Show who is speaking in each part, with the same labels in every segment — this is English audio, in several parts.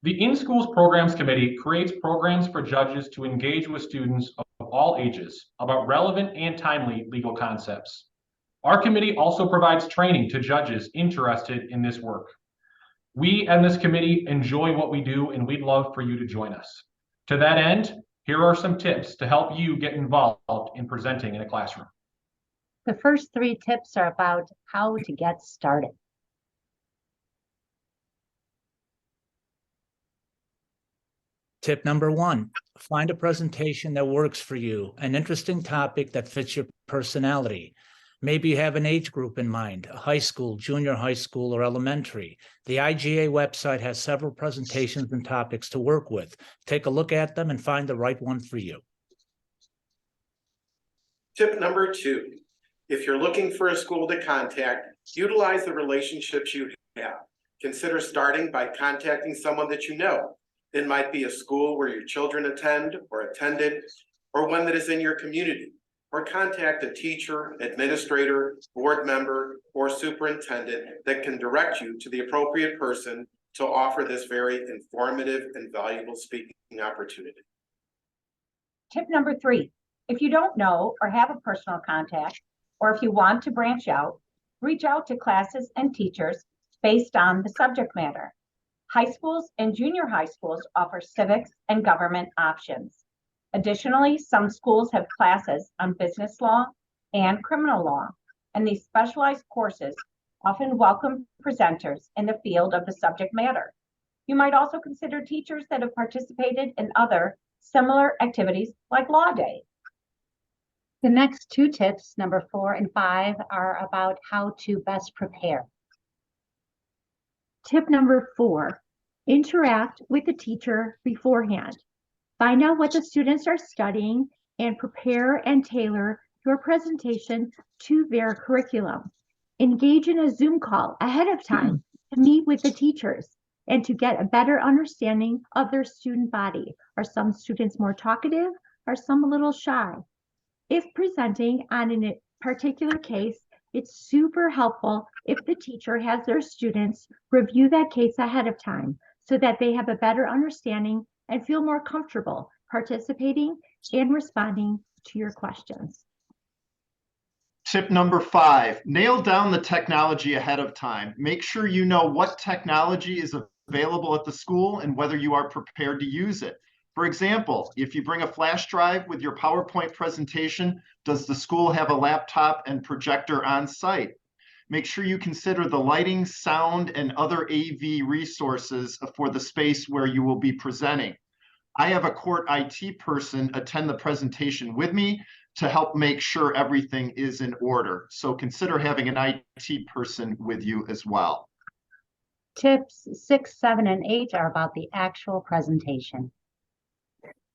Speaker 1: The In-Schools Programs Committee creates programs for judges to engage with students of all ages about relevant and timely legal concepts. Our committee also provides training to judges interested in this work. We and this committee enjoy what we do, and we'd love for you to join us. To that end, here are some tips to help you get involved in presenting in a classroom.
Speaker 2: The first 3 tips are about how to get started.
Speaker 3: Tip number 1, find a presentation that works for you, an interesting topic that fits your personality. Maybe you have an age group in mind, high school, junior high school, or elementary. The IJA website has several presentations and topics to work with. Take a look at them and find the right one for you.
Speaker 4: Tip number 2, if you're looking for a school to contact, utilize the relationships you have. Consider starting by contacting someone that you know. It might be a school where your children attend or attended, or one that is in your community. Or contact a teacher, administrator, board member, or superintendent that can direct you to the appropriate person to offer this very informative and valuable speaking opportunity.
Speaker 2: Tip number 3, if you don't know or have a personal contact, or if you want to branch out, reach out to classes and teachers based on the subject matter. High schools and junior high schools offer civics and government options. Additionally, some schools have classes on business law and criminal law, and these specialized courses often welcome presenters in the field of the subject matter. You might also consider teachers that have participated in other similar activities like Law Day. The next 2 tips, number 4 and 5, are about how to best prepare. Tip number 4, interact with the teacher beforehand. Find out what the students are studying and prepare and tailor your presentation to their curriculum. Engage in a Zoom call ahead of time to meet with the teachers and to get a better understanding of their student body. Are some students more talkative? Are some a little shy? If presenting on a particular case, it's super helpful if the teacher has their students review that case ahead of time so that they have a better understanding and feel more comfortable participating and responding to your questions.
Speaker 5: Tip number 5, nail down the technology ahead of time. Make sure you know what technology is available at the school and whether you are prepared to use it. For example, if you bring a flash drive with your PowerPoint presentation, does the school have a laptop and projector on site? Make sure you consider the lighting, sound, and other AV resources for the space where you will be presenting. I have a court IT person attend the presentation with me to help make sure everything is in order. So consider having an IT person with you as well.
Speaker 2: Tips 6, 7, and 8 are about the actual presentation.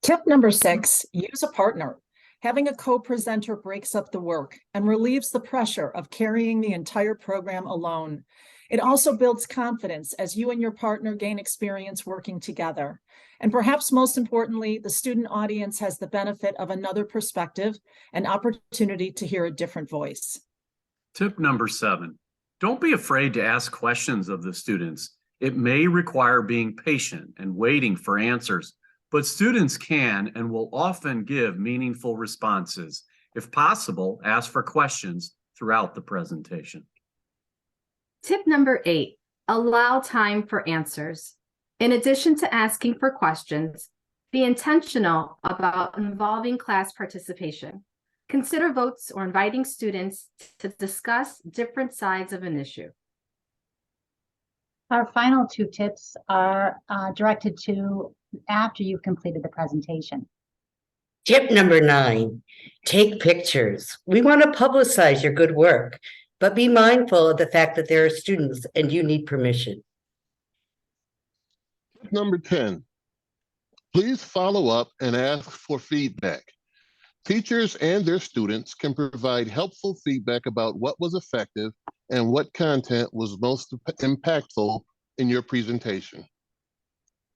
Speaker 6: Tip number 6, use a partner. Having a co-presenter breaks up the work and relieves the pressure of carrying the entire program alone. It also builds confidence as you and your partner gain experience working together. And perhaps most importantly, the student audience has the benefit of another perspective and opportunity to hear a different voice.
Speaker 7: Tip number 7, don't be afraid to ask questions of the students. It may require being patient and waiting for answers, but students can and will often give meaningful responses. If possible, ask for questions throughout the presentation.
Speaker 8: Tip number 8, allow time for answers. In addition to asking for questions, be intentional about involving class participation. Consider votes or inviting students to discuss different sides of an issue.
Speaker 2: Our final 2 tips are directed to after you've completed the presentation.
Speaker 9: Tip number 9, take pictures. We want to publicize your good work, but be mindful of the fact that there are students and you need permission.
Speaker 10: Tip number 10, please follow up and ask for feedback. Teachers and their students can provide helpful feedback about what was effective and what content was most impactful in your presentation.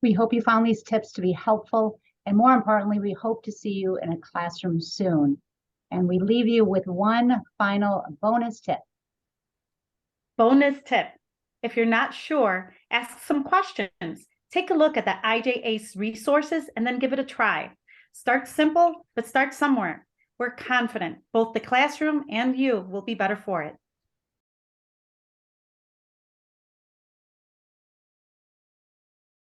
Speaker 2: We hope you found these tips to be helpful, and more importantly, we hope to see you in a classroom soon. And we leave you with one final bonus tip.
Speaker 11: Bonus tip: if you're not sure, ask some questions. Take a look at the IJA resources and then give it a try. Start simple, but start somewhere. We're confident both the classroom and you will be better for it.